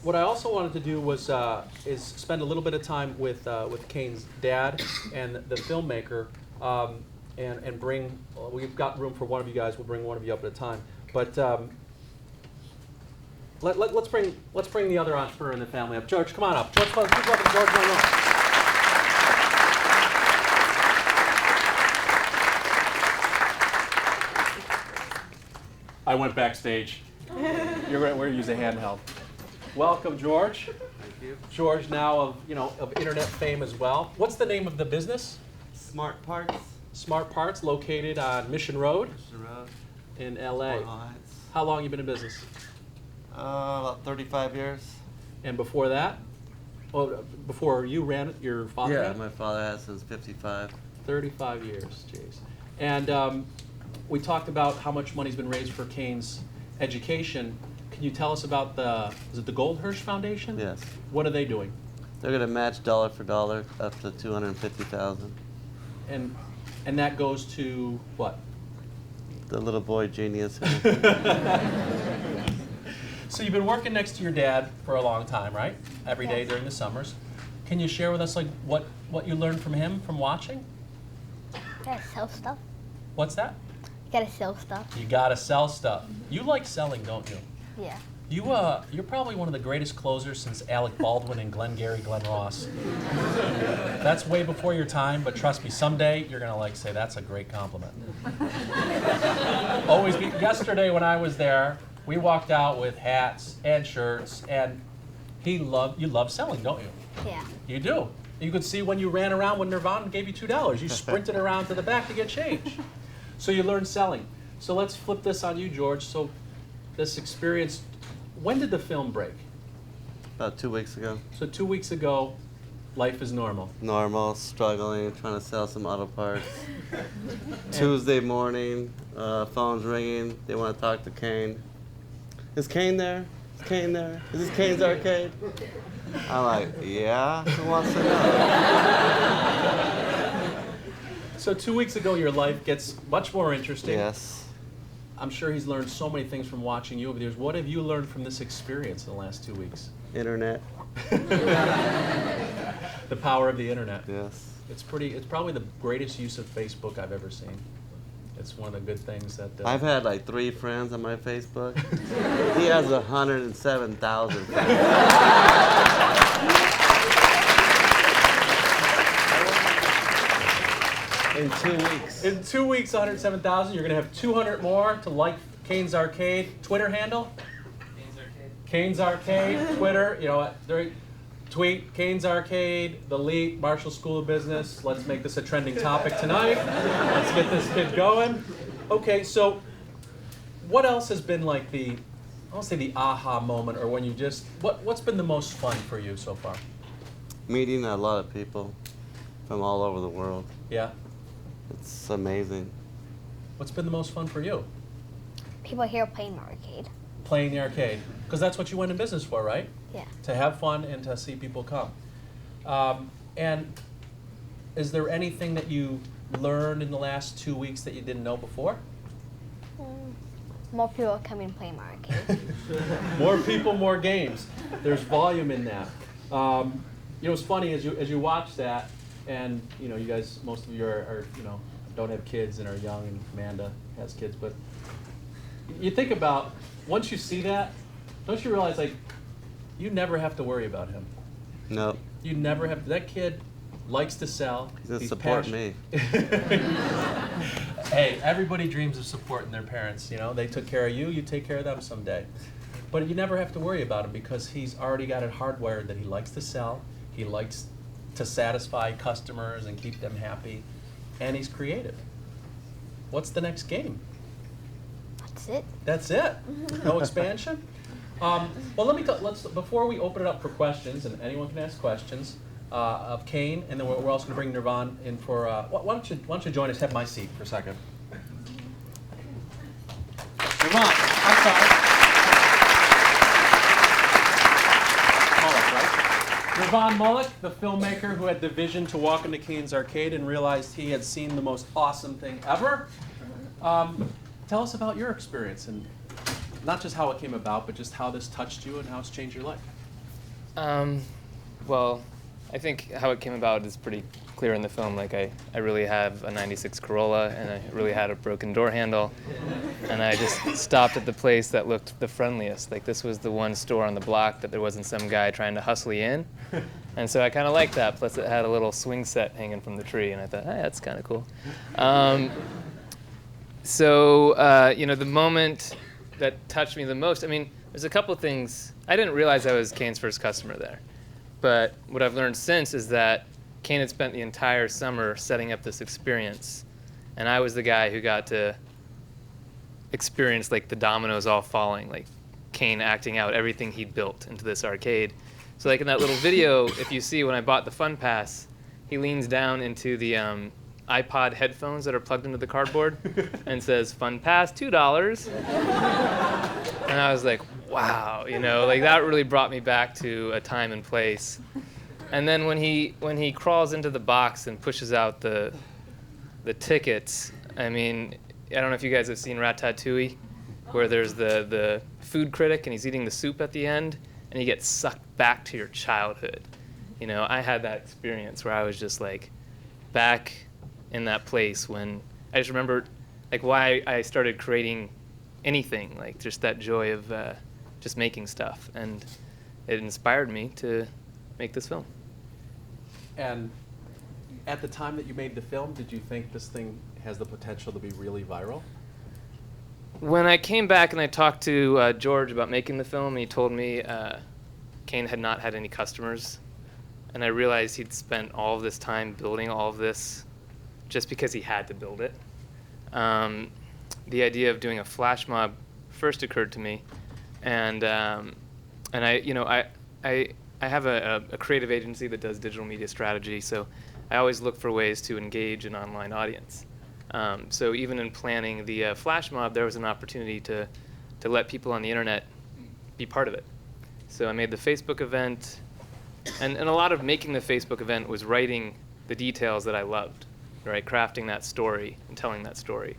what I also wanted to do was is spend a little bit of time with Caine's dad and the filmmaker, and bring. We've got room for one of you guys. We'll bring one of you up at a time. But let's bring the other entrepreneur in the family up. George, come on up. George, please welcome George Monroy. I went backstage. We're going to use a handheld. Welcome, George. Thank you. George, now of internet fame as well. What's the name of the business? Smart Parts. Smart Parts, located on Mission Road Mission Road. in LA. Fort Heights. How long you been in business? About 35 years. And before that? Well, before you ran it, your father ran Yeah, it? my father has since 55. 35 years, jeez. And we talked about how much money's been raised for Caine's education. Can you tell us about is it the Goldhirsch Foundation? Yes. What are they doing? They're gonna match dollar for dollar up to $250,000. And that goes to what? The little boy genius. So you've been working next to your dad for a long time, right? Every day Yes. during the summers. Can you share with us like what you learned from him from watching? Gotta sell stuff. What's that? Gotta sell stuff. You gotta sell stuff. You like selling, don't you? Yeah. You're probably one of the greatest closers since Alec Baldwin and Glengarry Glen Ross. That's way before your time, but trust me, someday you're gonna say that's a great compliment. Yesterday when I was there, we walked out with hats and shirts, and you love selling, don't you? Yeah. You do. You could see when you ran around when Nirvan gave you $2. You sprinted around to the back to get change. So you learned selling. So let's flip this on you, George. So this experience, when did the film break? About 2 weeks ago. So 2 weeks ago, life is normal. Normal, struggling, trying to sell some auto parts. Tuesday morning, phone's ringing. They want to talk to Caine. Is Caine there? Is Caine there? Is this Caine's Arcade? I'm like, yeah, who wants to know? So 2 weeks ago, your life gets much more interesting. Yes. I'm sure he's learned so many things from watching you over the years. What have you learned from this experience in the last 2 weeks? Internet. The power of the internet. Yes. It's probably the greatest use of Facebook I've ever seen. It's one of the good things that... I've had like 3 friends on my Facebook. He has 107,000 friends. In 2 weeks. In 2 weeks, 107,000. You're going to have 200 more to like Caine's Arcade. Twitter handle? Caine's Arcade, Twitter. You know what? Tweet Caine's Arcade, the Leak, Marshall School of Business. Let's make this a trending topic tonight. Let's get this kid going. Okay, so what else has been like I won't say the aha moment, or when you just, what's been the most fun for you so far? Meeting a lot of people from all over the world. Yeah? It's amazing. What's been the most fun for you? People here playing the arcade. Playing the arcade. Because that's what you went in business for, right? Yeah. To have fun and to see people come. And is there anything that you learned in the last 2 weeks that you didn't know before? More people come and play my arcade. More people, more games. There's volume in that. It's funny as you watch that, and you guys, most of you are don't have kids and are young, and Amanda has kids, but you think about, once you see that, don't you realize you never have to worry about him. Nope. You never have. That kid likes to sell. He's gonna support me. Hey, everybody dreams of supporting their parents. They took care of you. You take care of them someday. But you never have to worry about him because he's already got it hardwired that he likes to sell. He likes to satisfy customers and keep them happy, and he's creative. What's the next game? That's it. That's it. No expansion. Well, let's before we open it up for questions, and anyone can ask questions of Caine, and then we're also going to bring Nirvan in for. Why don't you join us? Have my seat for a second. Nirvan, I'm sorry. Mullick, right? Nirvan Mullick, the filmmaker who had the vision to walk into Caine's Arcade and realized he had seen the most awesome thing ever. Tell us about your experience, and not just how it came about, but just how this touched you and how it's changed your life. Well, I think how it came about is pretty clear in the film. Like I really have a 96 Corolla, and I really had a broken door handle. And I just stopped at the place that looked the friendliest. Like this was the one store on the block that there wasn't some guy trying to hustle you in. And so I kind of liked that. Plus it had a little swing set hanging from the tree, and I thought, hey, that's kind of cool. The moment that touched me the most, I mean, there's a couple things. I didn't realize I was Caine's first customer there. But what I've learned since is that Caine had spent the entire summer setting up this experience, and I was the guy who got to experience like the dominoes all falling, like Caine acting out everything he'd built into this arcade. So like in that little video, if you see when I bought the Fun Pass, he leans down into the iPod headphones that are plugged into the cardboard and says, "Fun Pass, $2." And I was like, wow, like that really brought me back to a time and place. And then when he crawls into the box and pushes out the tickets, I mean, I don't know if you guys have seen Ratatouille, where there's the food critic and he's eating the soup at the end, and he gets sucked back to your childhood. I had that experience where I was just like back in that place when I just remembered like why I started creating anything, like just that joy of just making stuff, and it inspired me to make this film. And at the time that you made the film, did you think this thing has the potential to be really viral? When I came back and I talked to George about making the film, he told me Caine had not had any customers, and I realized he'd spent all of this time building all of this just because he had to build it. The idea of doing a flash mob first occurred to me, and I have a creative agency that does digital media strategy, so I always look for ways to engage an online audience. So even in planning the flash mob, there was an opportunity to let people on the internet be part of it. So I made the Facebook event, and a lot of making the Facebook event was writing the details that I loved, right? Crafting that story and telling that story.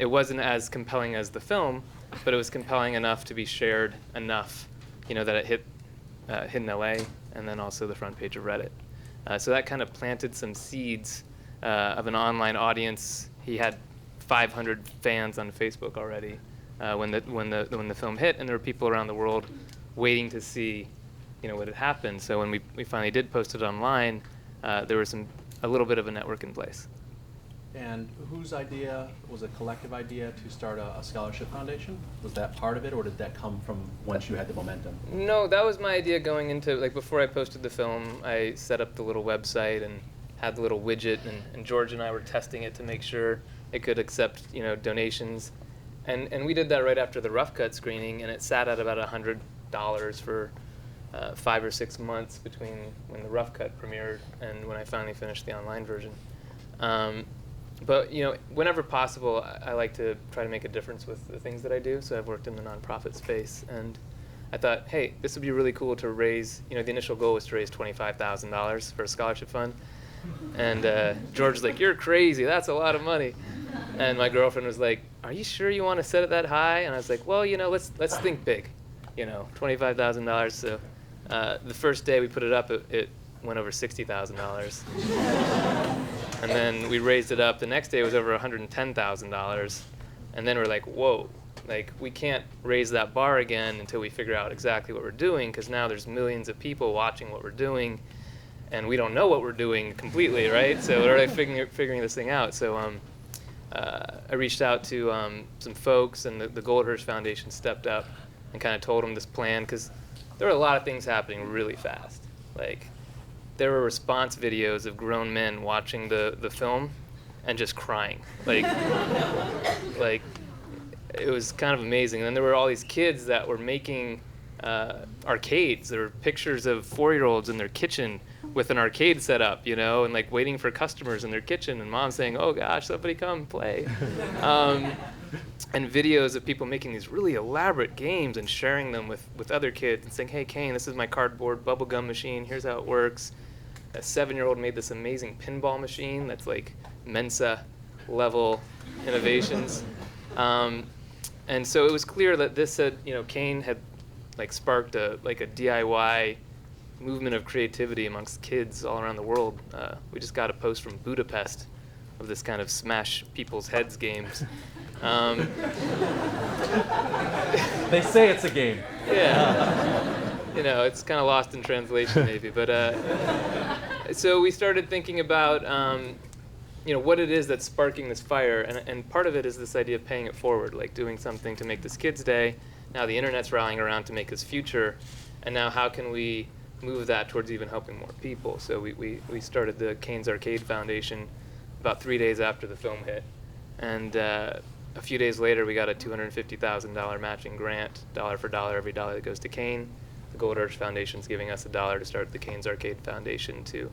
It wasn't as compelling as the film, but it was compelling enough to be shared enough, that it hit in LA, and then also the front page of Reddit. So that kind of planted some seeds of an online audience. He had 500 fans on Facebook already when the film hit, and there were people around the world waiting to see, what had happened. So when we finally did post it online, there was a little bit of a network in place. And whose idea was a collective idea to start a scholarship foundation? Was that part of it, or did that come from once you had the momentum? No, that was my idea going into, like before I posted the film, I set up the little website and had the little widget, and George and I were testing it to make sure it could accept, donations. And we did that right after the rough cut screening, and it sat at about $100 for 5 or 6 months between when the rough cut premiered and when I finally finished the online version. But whenever possible, I like to try to make a difference with the things that I do. So I've worked in the nonprofit space, and I thought, hey, this would be really cool to raise. The initial goal was to raise $25,000 for a scholarship fund, and George was like, "You're crazy. That's a lot of money." And my girlfriend was like, "Are you sure you want to set it that high?" And I was like, "Well, let's think big. $25,000." So the first day we put it up, it went over $60,000. And then we raised it up. The next day it was over $110,000. And then we're like, whoa, like we can't raise that bar again until we figure out exactly what we're doing, because now there's millions of people watching what we're doing, and we don't know what we're doing completely, right? So we're already figuring this thing out. So I reached out to some folks, and the Goldhirsch Foundation stepped up and kind of told them this plan, because there were a lot of things happening really fast. Like, there were response videos of grown men watching the film and just crying. Like it was kind of amazing. And then there were all these kids that were making arcades. There were pictures of 4-year-olds in their kitchen with an arcade set up, and like waiting for customers in their kitchen, and mom saying, "Oh gosh, somebody come play." And videos of people making these really elaborate games and sharing them with other kids and saying, "Hey, Caine, this is my cardboard bubblegum machine. Here's how it works." A 7-year-old made this amazing pinball machine that's like Mensa level innovations. And so it was clear that this had, Caine had like sparked a DIY movement of creativity amongst kids all around the world. We just got a post from Budapest of this kind of smash people's heads games. They say it's a game. Yeah. It's kind of lost in translation maybe, but so we started thinking about what it is that's sparking this fire, and part of it is this idea of paying it forward, like doing something to make this Kids Day. Now the internet's rallying around to make this future, and now how can we move that towards even helping more people? So we started the Caine's Arcade Foundation about 3 days after the film hit, and a few days later we got a $250,000 matching grant, dollar for dollar, every dollar that goes to Caine. The Gold Urge Foundation's giving us $1 to start the Caine's Arcade Foundation to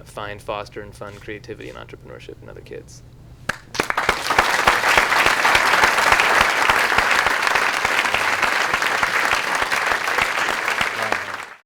find, foster, and fund creativity and entrepreneurship in other kids.